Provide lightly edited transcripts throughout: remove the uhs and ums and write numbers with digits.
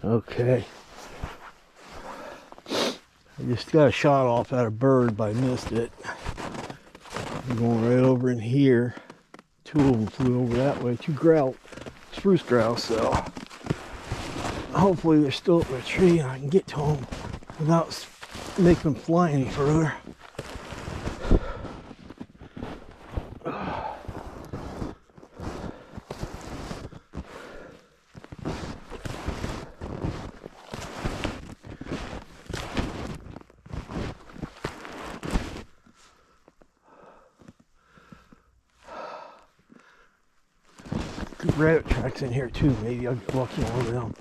Okay. I just got a shot off at a bird, but I missed it. I'm going right over in here. Two of them flew over that way. Two grouse, spruce grouse. So hopefully they're still up in the tree and I can get to them without making them fly any further. Good rabbit tracks in here too. Maybe I'll get lucky on one of them.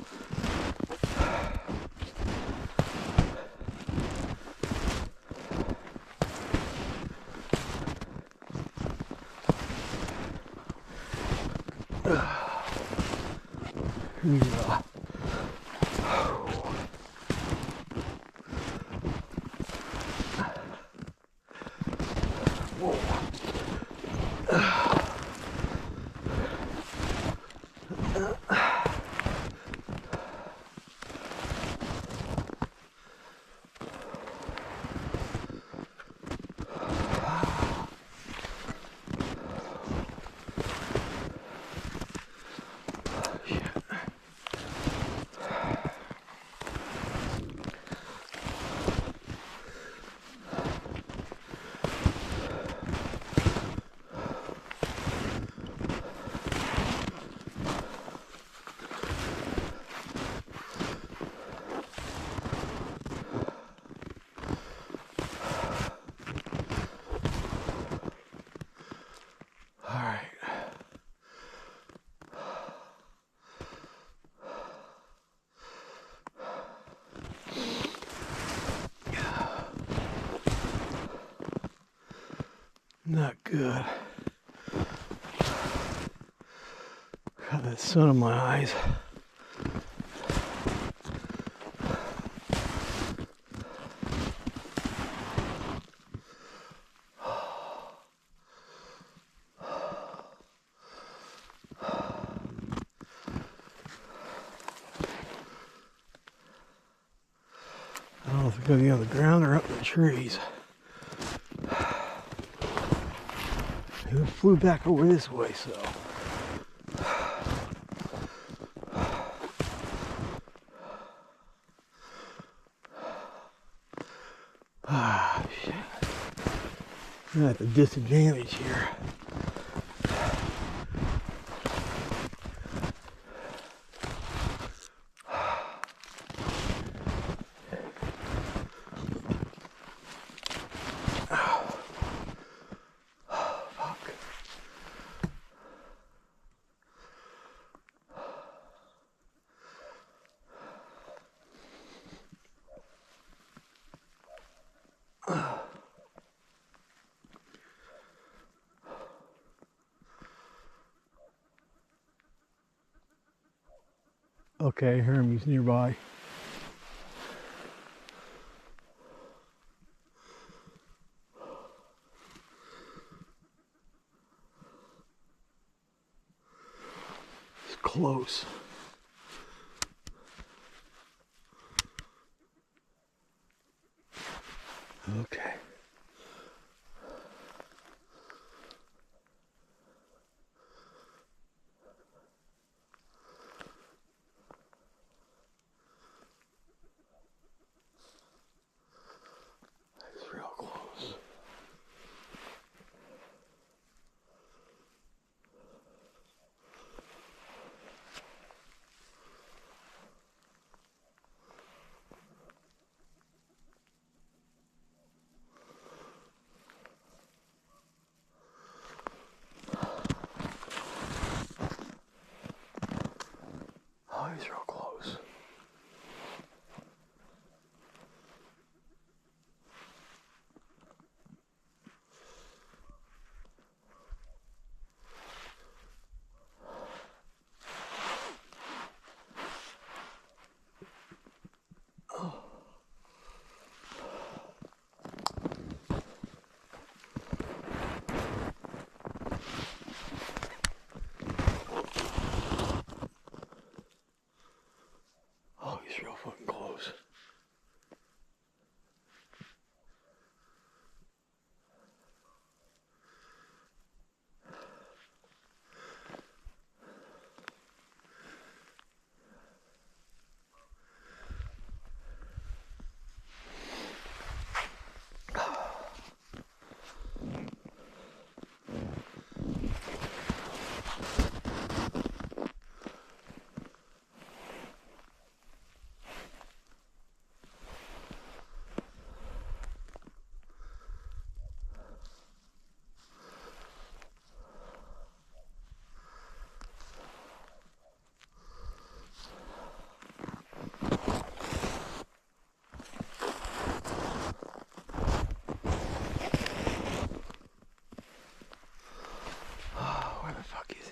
Yeah. Not good. Got that sun in my eyes. I don't know if they're going to be on the ground or up in the trees. It flew back over this way, so. Ah, shit. I'm at the disadvantage here. Okay, I hear him. He's nearby. It's close. Okay. It's real close. real fucking close. Where the fuck is he?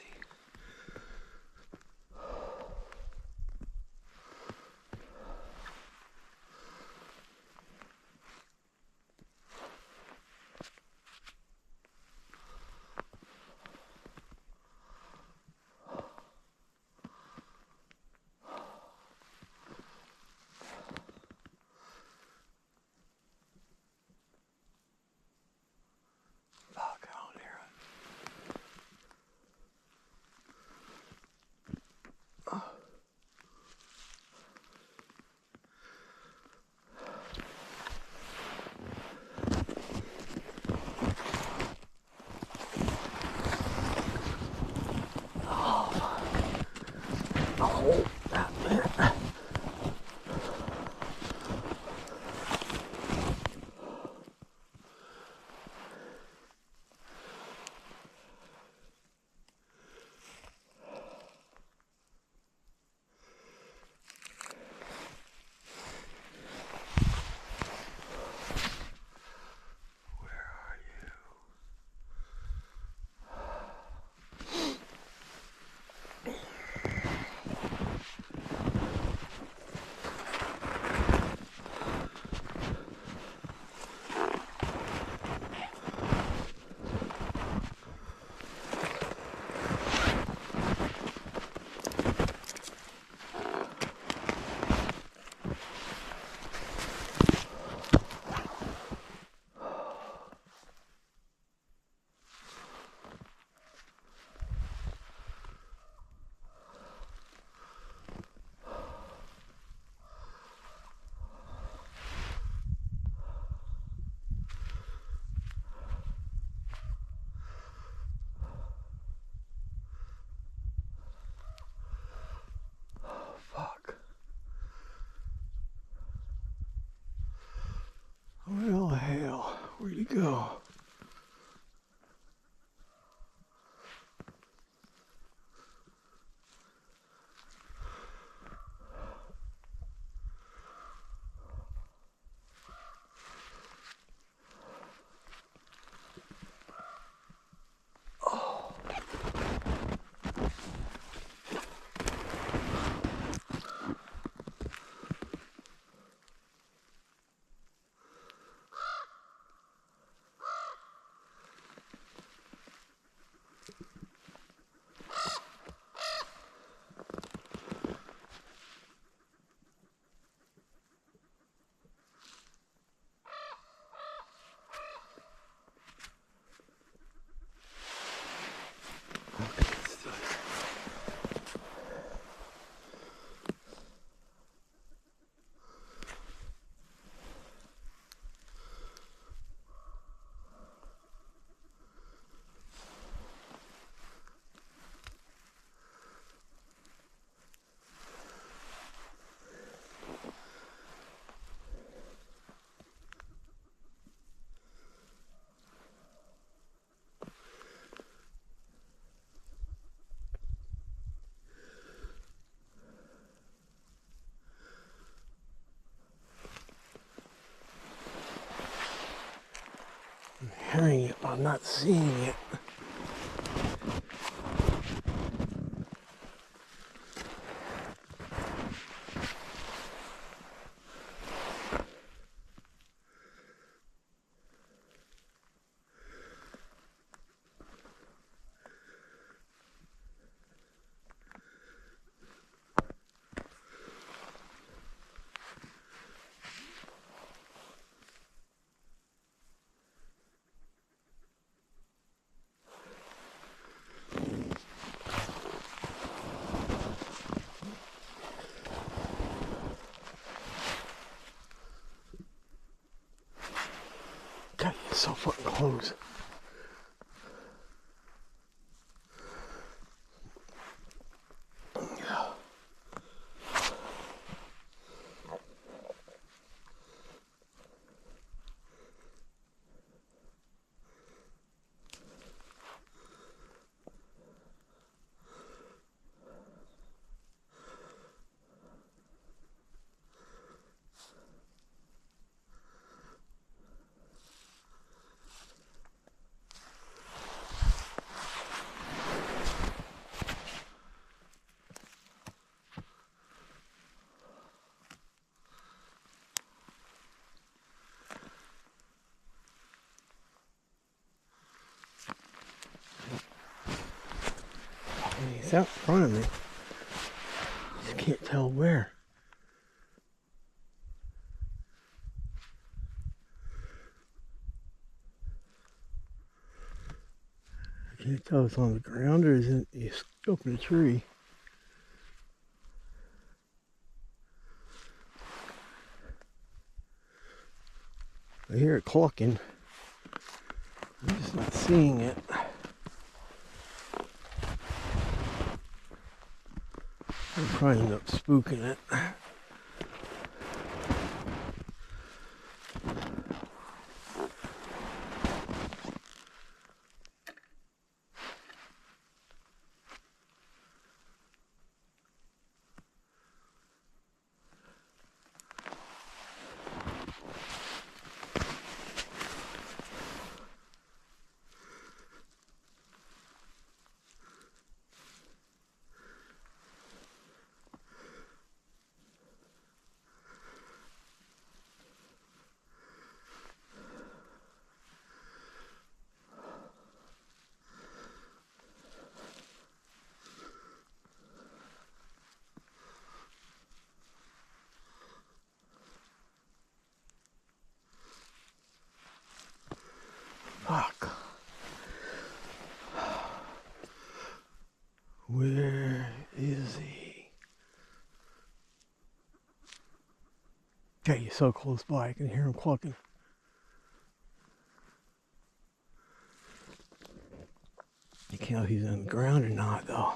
Fuck, I don't hear it. Oh, that man. Fuck. Well, hell, where'd he go? I'm hearing it, but I'm not seeing it. so fucking close. He's out in front of me. Just can't tell where. I can't tell if it's on the ground or is it up in a tree. I hear it clucking. I'm just not seeing it. I'll probably end up spooking it. Fuck. Where is he? Okay, he's so close by, I can hear him clucking. You can't know if he's on the ground or not, though.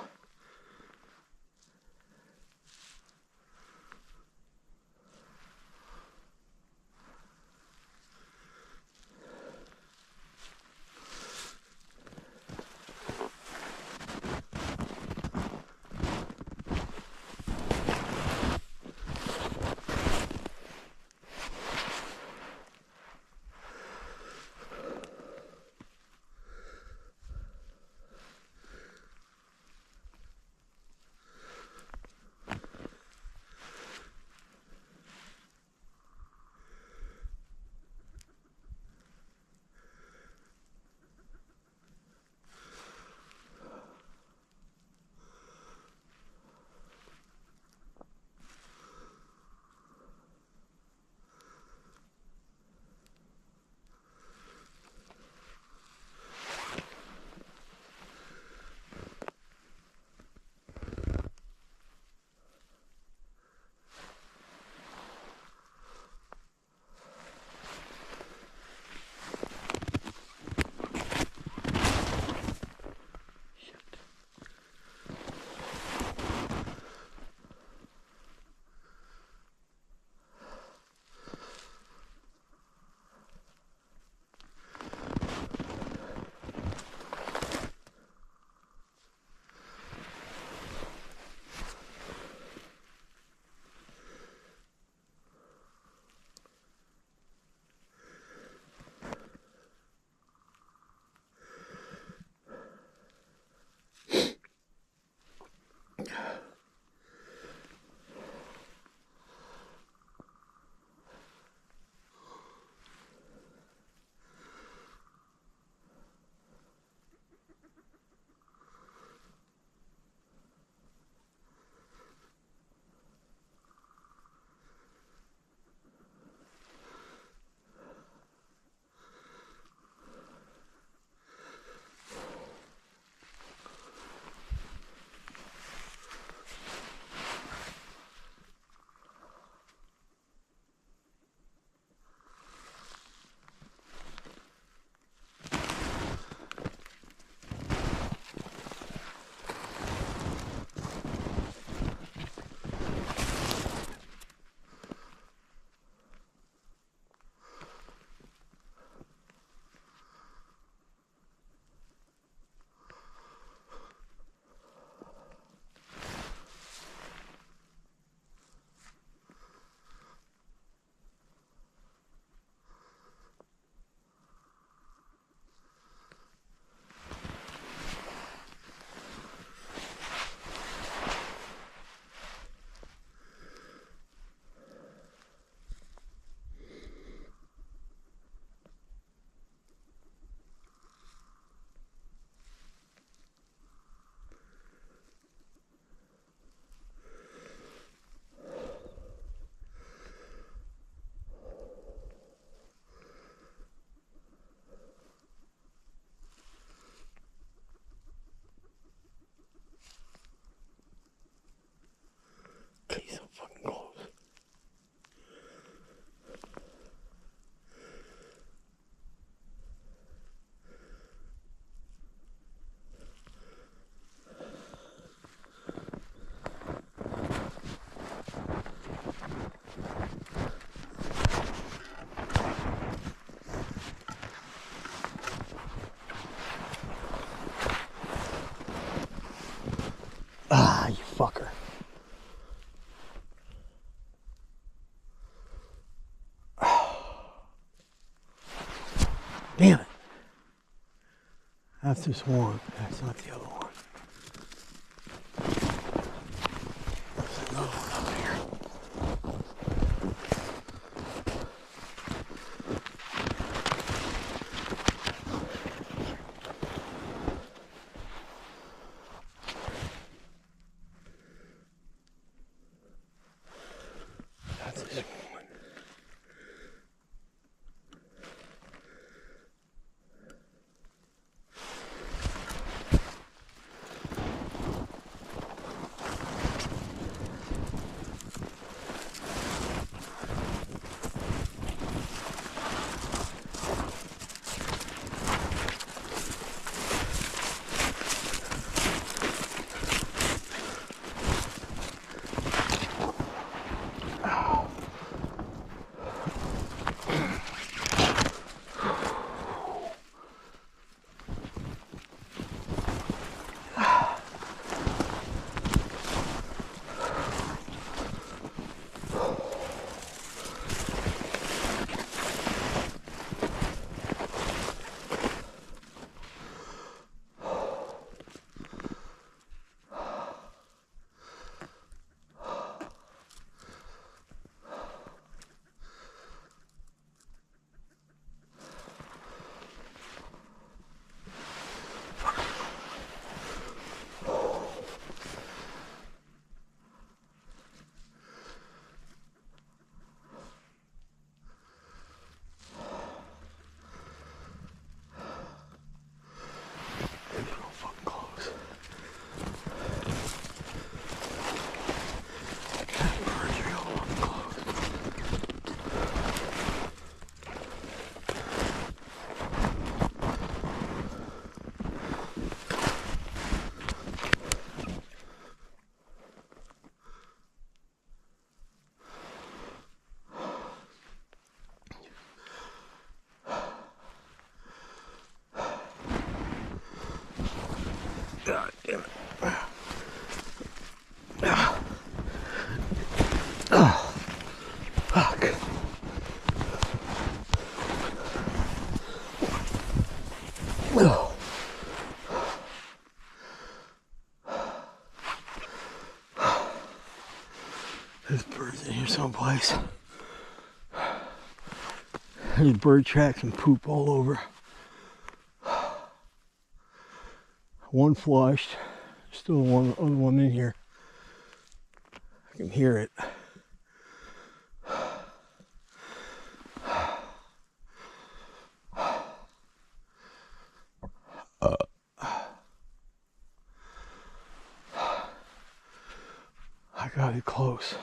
Damn it. That's this one. That's not the other one. There's another one up here. That's this one. God damn it. Oh, fuck. Oh. There's birds in here someplace. There's bird tracks and poop all over. One flushed. Still one other one in here. I can hear it. I got it close.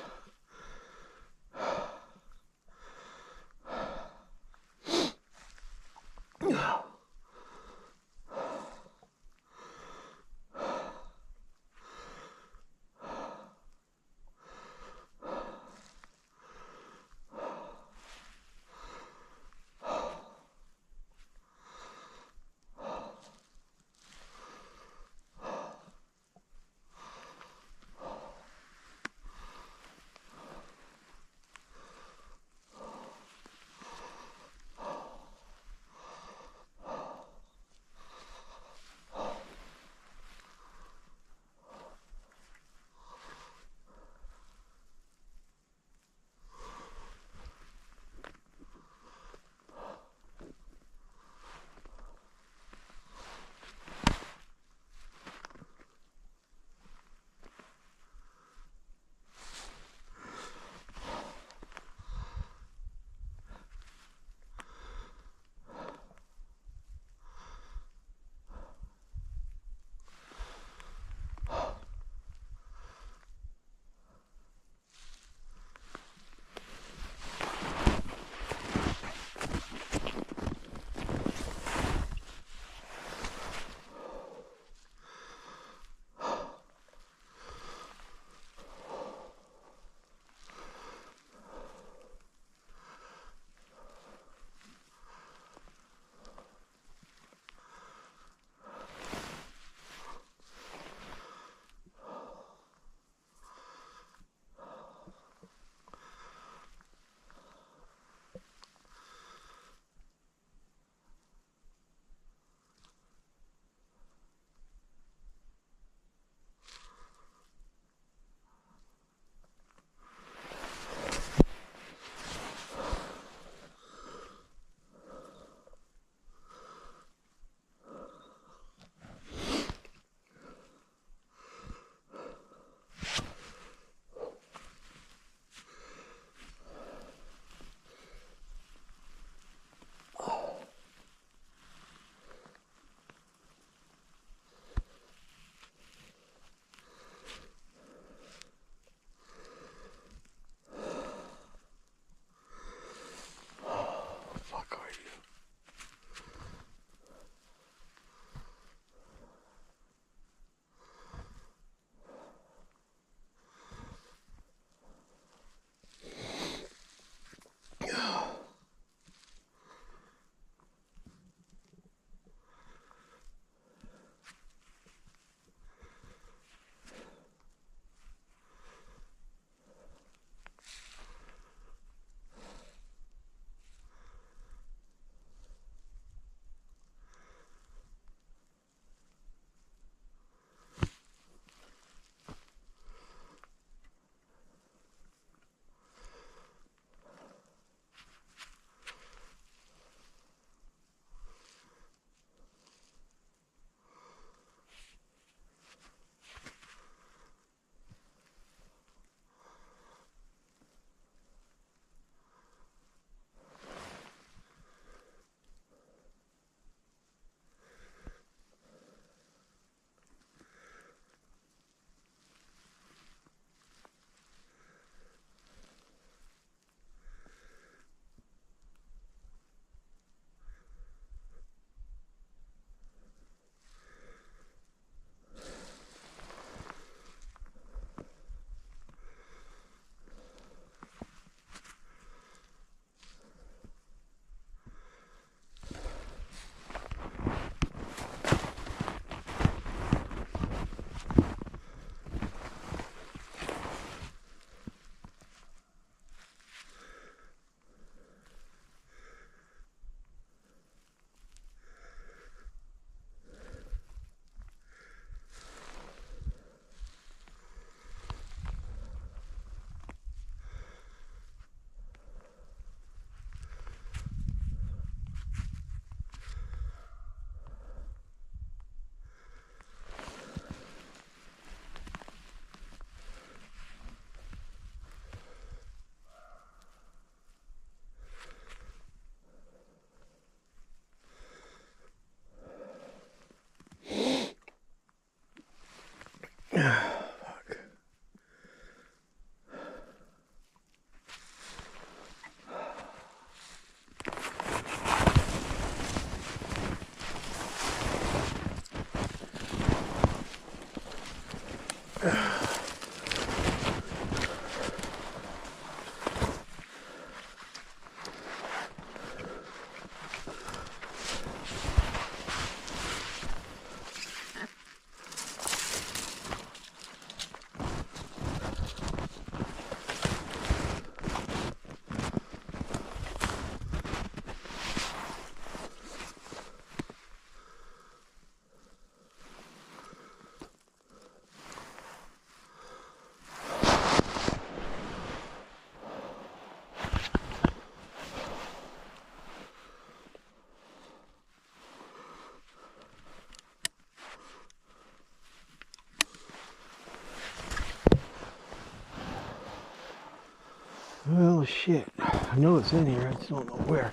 Well, shit. I know it's in here. I just don't know where.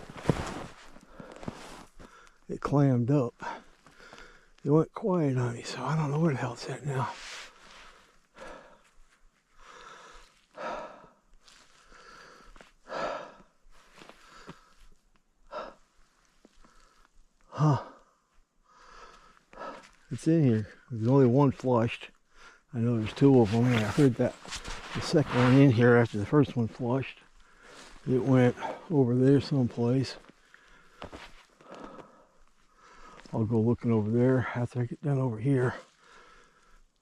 It clammed up. It went quiet on me, so I don't know where the hell it's at now. Huh. It's in here. There's only one flushed. I know there's two of them. And I heard that the second one in here after the first one flushed. It went over there someplace. I'll go looking over there after I get done over here.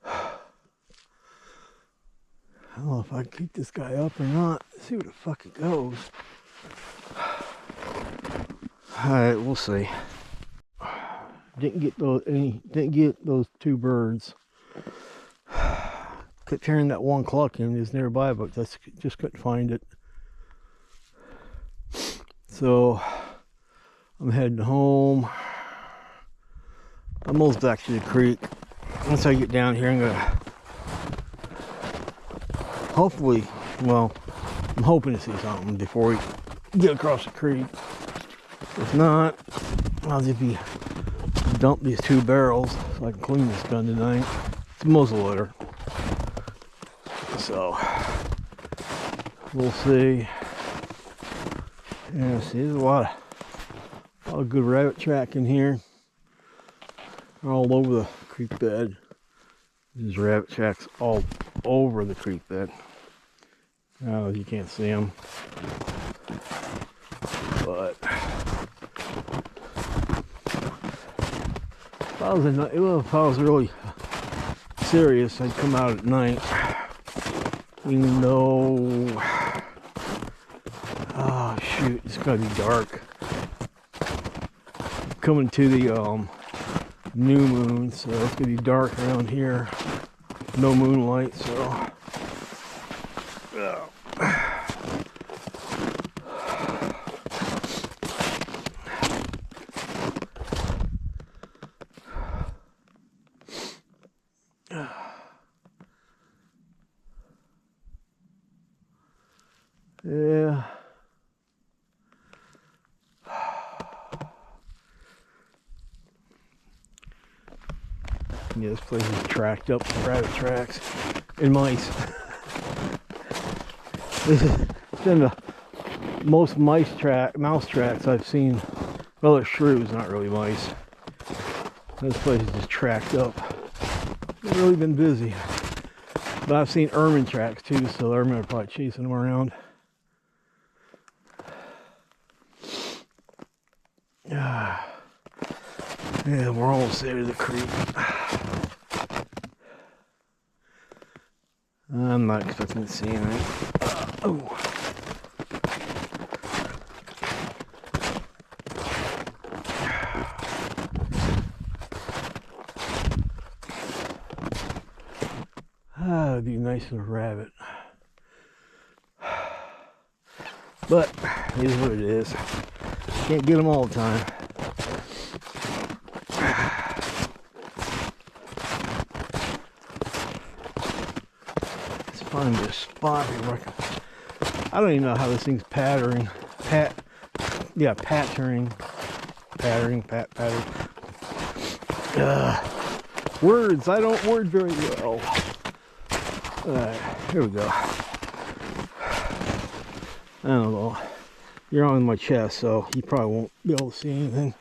I don't know if I can keep this guy up or not. Let's see where the fuck it goes. Alright, we'll see. Didn't get those two birds. Kept hearing that one clucking is nearby, but just couldn't find it. So I'm heading home. I'm almost back to the creek. Once I get down here, I'm gonna hopefully, well, I'm hoping to see something before we get across the creek. If not, I'll just dump these 2 barrels so I can clean this gun tonight. It's muzzle loader. So we'll see. Yeah, see, there's a lot of good rabbit track in here. They're all over the creek bed. There's rabbit tracks all over the creek bed. Oh, you can't see them. But if I was really serious, I'd come out at night. Even though, oh shoot, it's gotta be dark. Coming to the new moon, so it's gonna be dark around here. No moonlight, so. Yeah. Yeah, this place is tracked up with rabbit tracks and mice. This has been the most mouse tracks I've seen. Well, they're shrews, not really mice. This place is just tracked up. It's really been busy. But I've seen ermine tracks too, so the ermine are probably chasing them around. Yeah, we're almost there to the creek. I'm not expecting to see anything. Oh. That'd be nice as a rabbit. But it is what it is. Can't get them all the time. Let's find this spot here. I don't even know how this thing's patterning. Patterning. Words. I don't word very well. Here we go. I don't know. You're on my chest, so you probably won't be able to see anything.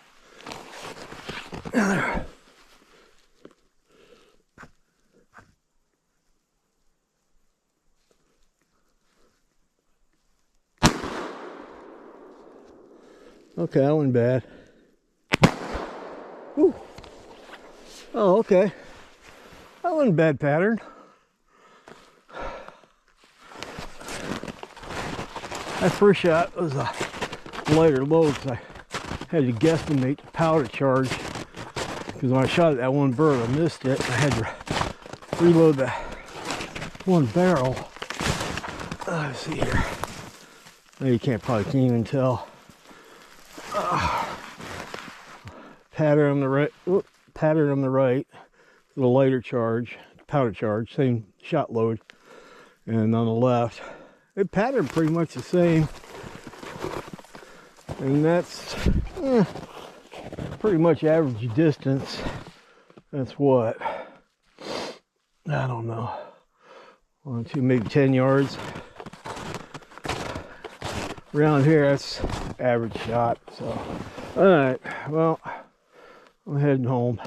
Okay, that wasn't bad. Ooh. Oh, okay. That wasn't a bad pattern. That first shot was a lighter load because I had to guesstimate the powder charge. Because when I shot at that one bird, I missed it. I had to reload the one barrel. Let's see here. Now you can't even tell. Pattern on the right. Pattern on the right. The lighter charge, powder charge, same shot load. And on the left, They pattern pretty much the same. And that's pretty much average distance. That's what? I don't know. 1, 2, maybe 10 yards. Around here, that's average shot. So, all right. Well, I'm heading home.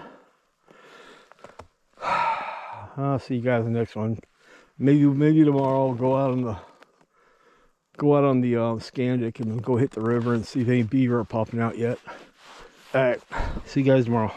I'll see you guys in the next one. Maybe tomorrow I'll go out on the Scandic and go hit the river and see if any beaver are popping out yet. All right. See you guys tomorrow.